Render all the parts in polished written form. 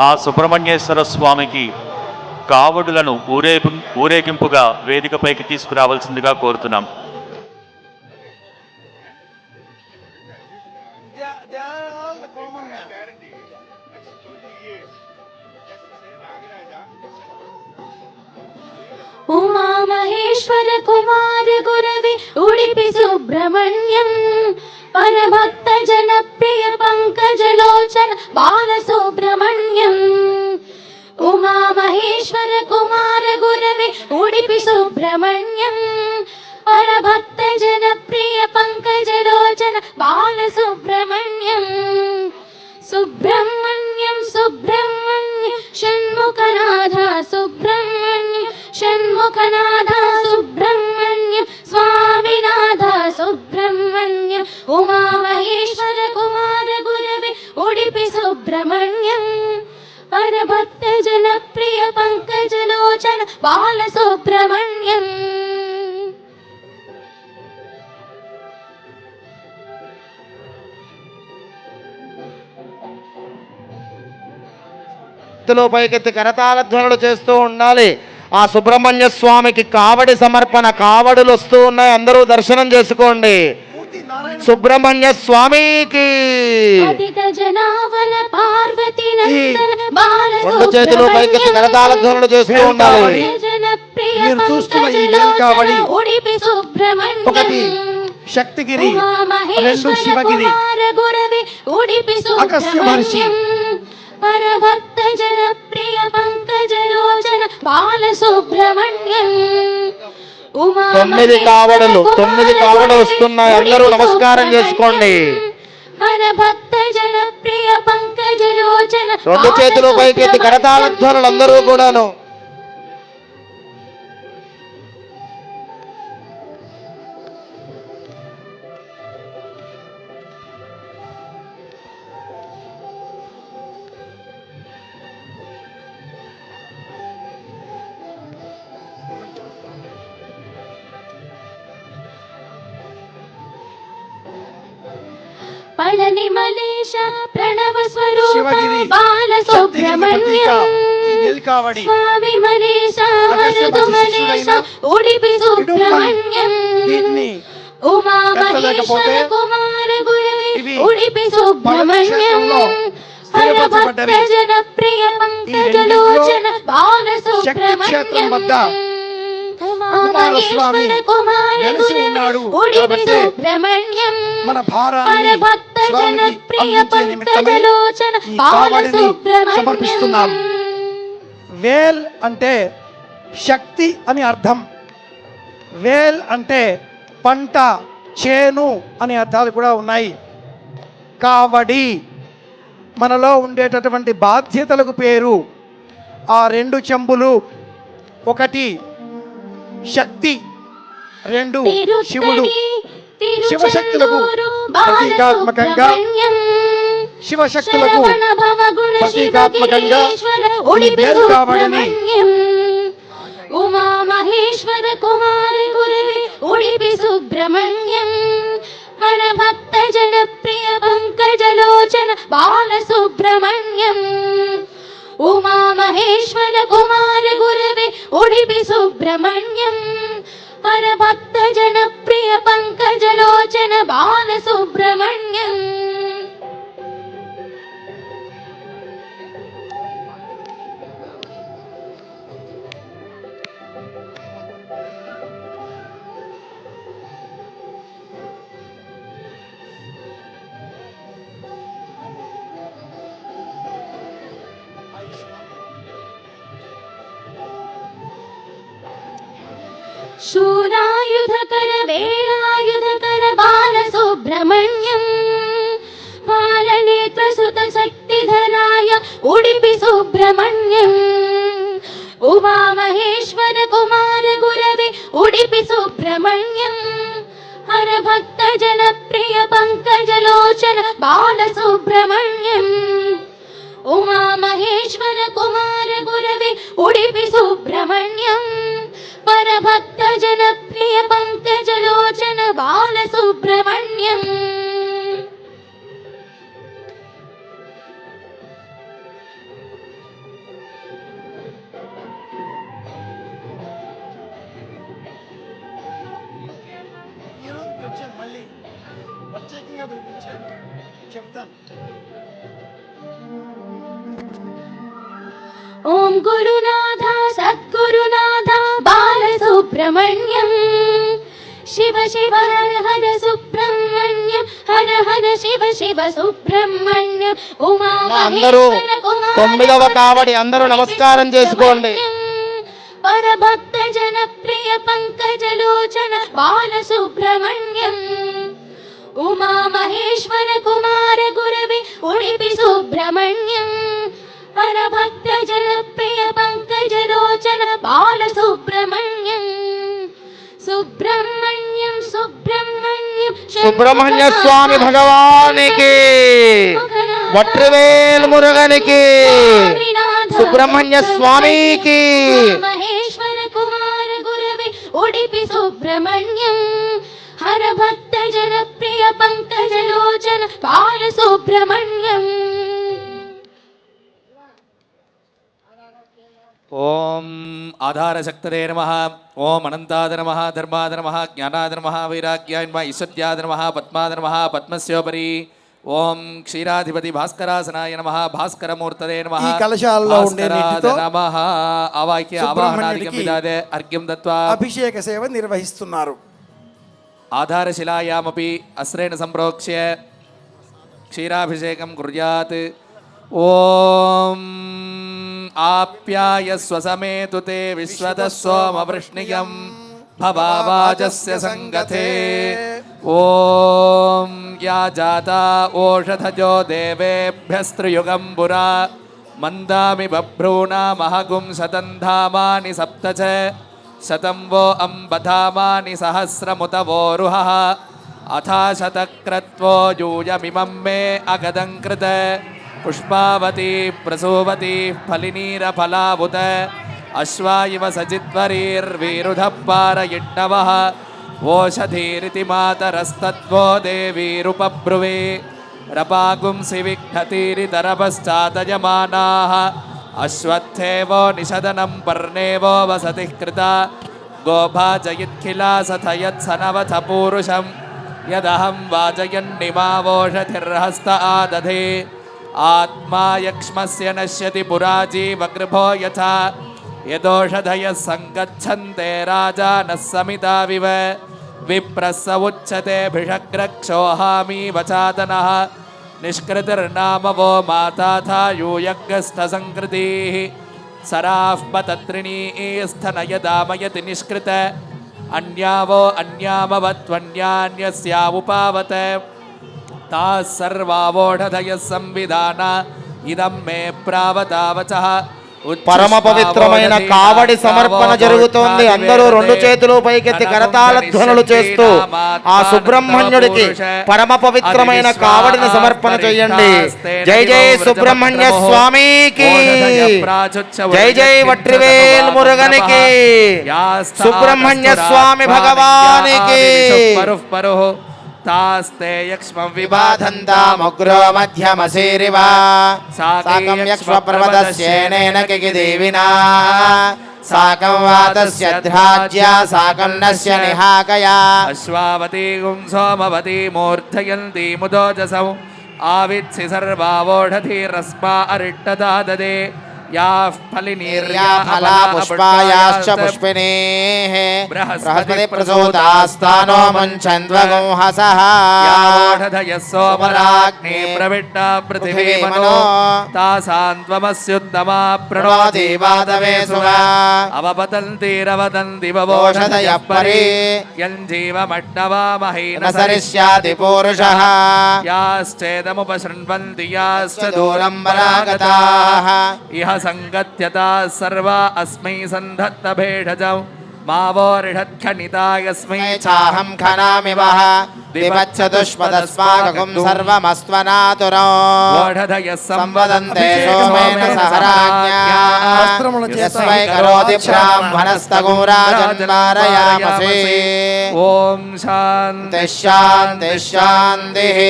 ఆ సుబ్రహ్మణ్యేశ్వర స్వామికి కావడులను ఊరేగింపుగా వేదికపైకి తీసుకురావాల్సిందిగా కోరుతున్నాం. उमा महेश्वर कुमार गुरवे उडुपि सुब्रह्मण्यं परभक्त जनप्रिय पंकजलोचन बालसुब्रह्मण्यम् उमा महेश्वर कुमार गुरवे उडुपि सुब्रह्मण्यं परभक्त जनप्रिय पंकजलोचन बालसुब्रह्मण्यम् सुब्रह्मण्यं सुब्रह्मण्यं षण्मुखनाथा सुब्रह्मण्यं षण्मुखनाथा सुब्रह्मण्यं स्वामिनाथा सुब्रह्मण्यं उमा महेश्वर कुमार गुरवे उडुपि सुब्रह्मण्यं परभक्त जनप्रिय पंकजलोचन बालसुब्रह्मण्यम् పైకెత్తి కరతాళ ధ్వనులు చేస్తూ ఉండాలి. ఆ సుబ్రహ్మణ్య స్వామికి కావడి సమర్పణ, కావడులు వస్తూ ఉన్నాయి, అందరూ దర్శనం చేసుకోండి. సుబ్రహ్మణ్య స్వామికి రెండు చేతులు పైకెత్తి కరతాళ ధ్వనులు చేస్తూ ఉండాలి. మీరు చూస్తున్న ఈ వేదికావళి ఒకటి శక్తిగిరి, రెండు శివగిరి, అగస్త్య మహర్షి, परभक्त जनप्रिय पंकजलोचन बालसुब्रह्मण्यं తొమ్మిది కావడలు వస్తున్నాయి, అందరూ నమస్కారం చేసుకోండి. परभक्त जनप्रिय पंकजलोचन రెండు చేతులు పైకెత్తి కరతాళ ధ్వనులు అందరూ కూడాను. पळनि मलेश प्रणव स्वरूप बालसुब्रह्मण्यं स्वामी मलेश वरदु मलेश उडुपि सुब्रह्मण्यं उमा महेश्वर कुमार गुरवे उडुपि सुब्रह्मण्यं परभक्त जनप्रिय पंकजलोचन बालसुब्रह्मण्यं కుమారస్వామి వెలిసి ఉన్నాడు కాబట్టి మన భారాన్ని స్వామికి అందించే నిమిత్తమై ఈ కావడిని సమర్పిస్తున్నాం. వేల్ అంటే శక్తి అని అర్థం. వేల్ అంటే పంట, చేను అనే అర్థాలు కూడా ఉన్నాయి. కావడి మనలో ఉండేటటువంటి బాధ్యతలకు పేరు. ఆ రెండు చెంబులు, ఒకటి శక్తి, రెండు శివుడు. శివశక్తులకు ప్రతీకాత్మకంగా ఈ వేదికావళిని उमा महेश्वर कुमार गुरवे उडुपि सुब्रह्मण्यं परभक्त जनप्रिय पंकजलोचन बालसुब्रह्मण्यं उमा महेश्वर कुमार गुरवे उडुपि सुब्रह्मण्यं परभक्त जनप्रिय पंकजलोचन बालसुब्रह्मण्यं शूरायुधकर वेलायुधकर बालसुब्रह्मण्यं बालनेत्रसुत शक्तिधराय उडुपि सुब्रह्मण्यं उमा महेश्वर कुमार गुरवे उडुपि सुब्रह्मण्यं हरभक्त जनप्रिय पंकजलोचन बालसुब्रह्मण्यं उमा महेश्वर कुमार गुरवे उडुपि सुब्रह्मण्यं परभक्त जनप्रिय पंकजलोचन बालसुब्रह्मण्यं చెప్తాను. ఓం గురునాథ సద్గురునాథ బాలసుబ్రహ్మణ్యం శివ శివ హర హర సుబ్రహ్మణ్యం హర హర శివ శివ సుబ్రహ్మణ్యం ఉమా అందరూ మహేశ్వర కుమార 9వ కావడి అందరూ నమస్కారం చేసుకోండి. పరభక్త జనప్రియ పంకజలోచన బాలసుబ్రహ్మణ్యం ఉమా మహేశ్వర కుమార గురవే ఉడిపి సుబ్రహ్మణ్యం పరభక్త జనప్రియ పంకజలోచన బాలసుబ్రహ్మణ్యం సుబ్రహ్మణ్యం సుబ్రహ్మణ్యం సుబ్రహ్మణ్య స్వామి భగవానికి, వట్రివేల్ మురుగనికి, సుబ్రహ్మణ్య స్వామికి. మహేశ్వర కుమార గురవే ఉడిపి సుబ్రహ్మణ్యం హర భక్త జనప్రియ పంకజలోచన బాలసుబ్రహ్మణ్యం. ఓం ఆధారశక్తరే నమః. ఓం అనంతాద నమః, ధర్మాద నమః, జ్ఞానాద నమః, వైరాగ్యాయ నమః, ఈశ్వర్యాద నమః, పద్మాద నమః, పద్మస్యోపరి. ఓం క్షీరాధిపతి భాస్కరాసనాయ నమః, భాస్కరమూర్తదే నమః. ఈ కలశాల్లో ఉండే నీటితో నమః ఆవాహ్య ఆవాహనాదికం విదాదే అర్ఘ్యం దత్వా అభిషేక సేవ నిర్వహిస్తున్నారు. ఆధారశిలాయామపి అస్రేణ సంప్రోక్ష్య క్షీరాభిషేకం కుర్యాత్. ఓం ఆప్యాయస్వ సమేతు తే విశ్వతః సోమవృష్ణియం భవావాజస్య సంగతే. ఓం యా జాతా ఓషధజో దేవేభ్యస్త్రియుగం పురా మందామి బభ్రూణామహగుం శతం ధామాని సప్త చ శతం వో అంబధామాని సహస్రముత వోరుహః అథా శతక్రత్వో యూయమిమం మే అగదం కృత పుష్పావతి ప్రసూవతి ఫలినీరఫలావుత అశ్వా ఇవ సజిత్వరీర్వీరుధః పారయిణ్ణవః ఓషధీరితి మాతరస్తద్వో దేవీరుపబ్రువే రపాగుంసి విఘ్నతీరితరపశ్చాదయమానాః అశ్వత్థేవో నిషదనం పర్ణేవో వసతిః కృతా గోభాజయిత్ఖిలా సథయత్సనవథ పూరుషం యదహం వాజయన్నిమావోషధిర్హస్త ఆదధే ఆత్మా యక్ష్మస్య నశ్యతి పురా జీవగృభో యథా యదోషధయः సంగచ్చन्ते రాజానः సమితావివ విప్రస్స ఉచ్యతే భిషగ్రక్షోహామీవ చాదనः నిష్కృతిర్నామ वो మాతాథా యూయగ్రస్థసంకృతిः సరాః పతత్రిణీస్థనయదామయతి నిష్కృత అన్యావో అన్యామవత్వన్యాన్యస్యావుపావత తాः సర్వావోషధయः సంవిధాన ఇదం మే ప్రావతావచః. పరమ పవిత్రమైన కావడి సమర్పణ జరుగుతోంది. అందరూ 2 చేతులు పైకెత్తి కరతాళ ధ్వనులు చేస్తూ ఆ సుబ్రహ్మణ్యుడికి పరమ పవిత్రమైన కావడిని సమర్పణ చేయండి. జై జై సుబ్రహ్మణ్య స్వామికి, జై జై వట్రివేల్ మురుగనికి, సుబ్రహ్మణ్య స్వామి భగవానికి. తాస్తే యక్ష్మం విబాధంతాముగ్రో మధ్యమశీరివ సాకం యక్ష్మ ప్రవదస్యేనేన కిగిదేవినా సాకం వాతస్య ధ్రాజ్యా సాకం నస్య నిహాకయా. అశ్వావతీ గుం సోమవతీ మూర్ధయంతి ముదోజసౌ ఆవిత్సి సర్వావోషధీరస్మా అరిట్టదా దదే యాః ఫలినీర్యా ఫలా పుష్పాయాశ్చ పుష్పిణీః బృహస్పతి ప్రసూతాస్తానో ముంఛన్వగుంహసః యావోషధయः సోమరాగ్నే ప్రవిట్టా పృథివీ మనో తాసాం త్వమస్యుత్తమా ప్రణో దేవాదవే సుమ అవపతంతిరవదంతి ఓషధయః పరే యంజీవమట్టవామహే న సరిష్యాతి పూరుషః యాశ్చేదముపశృణ్వంతి యాశ్చ దూరం పరాగతాః ఇహ సంగత్యతా సర్వా అస్మై సంధత్తభేషజం మావోరిషత్ఖనితాయస్మై చాహం ఖనామివః వివచ్చతుష్పదస్మాకం సర్వమస్త్వనాతురో ఓషధయః సంవదంతే సోమేన సహరాజ్ఞా యస్మై కరోతి బ్రాహ్మణస్తగో రాజన్మారయామసే. ఓం శాంతి శాంతి శాంతిః.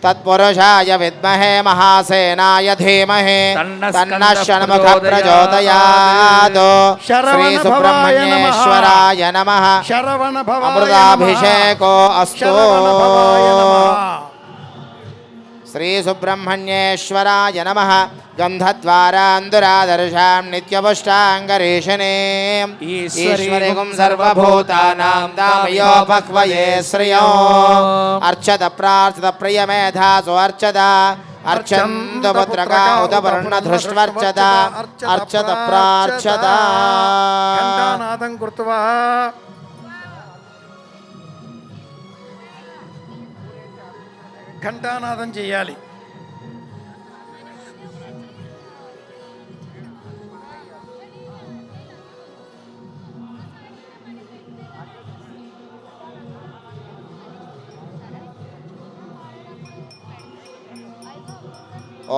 తత్పురుషాయ విద్మహే మహాసేనాయ ధీమహి తన్నః షణ్ముఖ ప్రచోదయాత్. శ్రీ సుబ్రహ్మణ్యేశ్వరాయ నమః. శరవణ భవాయ అమృతాభిషేకో అస్తు. శ్రీ సుబ్రహ్మణ్యేశ్వరాయ నమః గంధద్వారాందురాదర్శాం నిత్యపుష్టాంగరేషణే ఈశ్వరిగుం సర్వభూతానాం దామయోపక్వయే శ్రియో అర్చత ప్రార్థత ప్రియమేధాసు అర్చత అర్చంతు పుత్రకా ఉదవర్ణ దృష్ట్వర్చత అర్చత ప్రార్చత ఘంటానాదం కృత్వా ఘంటానాదం చేయాలి.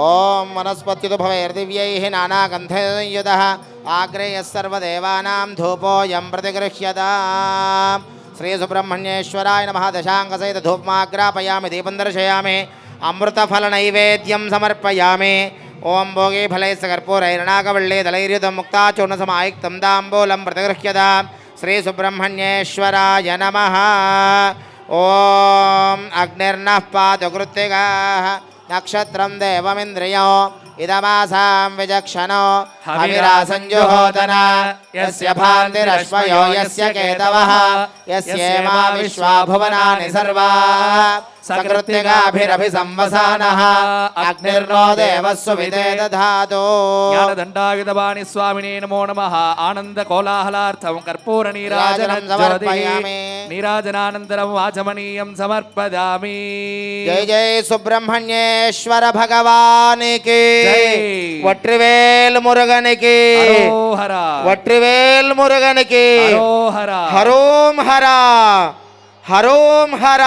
ఓం వనస్పత్యుతు భవైర్దివ్యైః నానాగంధైర్యుధః ఆగ్రే యస్సర్వదేవానాం ధూపోయం ప్రతిగృహ్యతాం. శ్రీ సుబ్రహ్మణ్యేశ్వరాయ నమః దశాంగసహిత ధూపమాగ్రాపయామి దీపం దర్శయామి అమృతఫల నైవేద్యం సమర్పయామి. ఓం భోగే ఫలైః కర్పూరైర్నాగవళ్ళే దళైర్యుధం ముక్తాచూర్ణ సమాయుక్తం తాంబూలం ప్రతిగృహ్యతాం. శ్రీ సుబ్రహ్మణ్యేశ్వరాయ నమః. ఓం అగ్నిర్నః పాతు కృత్తికాః నక్షత్రం దేవమింద్రియం ఇదమాసాం విచక్షణో హవిరాసంజుహోతన యస్య భాంతిరశ్వయో యస్య కేతవః యస్యేమా విశ్వా భువనాని సర్వా సకృత్తికాభిరభిసంవసానః అగ్నిర్నో దేవస్సు విదే దధాతు. జ్ఞానదండాయుధవాణి స్వామినే నమో నమః. ఆనంద కోలాహలార్థం కర్పూర నీరాజనం సమర్పయామి. నీరాజనానంతరం వాచమనీయం సమర్పయామి. జై జై సుబ్రహ్మణ్యేశ్వర భగవానికి జై. వట్రివేల్ మురుగనికి హరోహర వట్రివేల్ మురుగనికి హరోహర హరోం హర హరోం హర.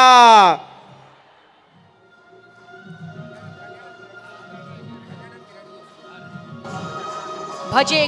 భజే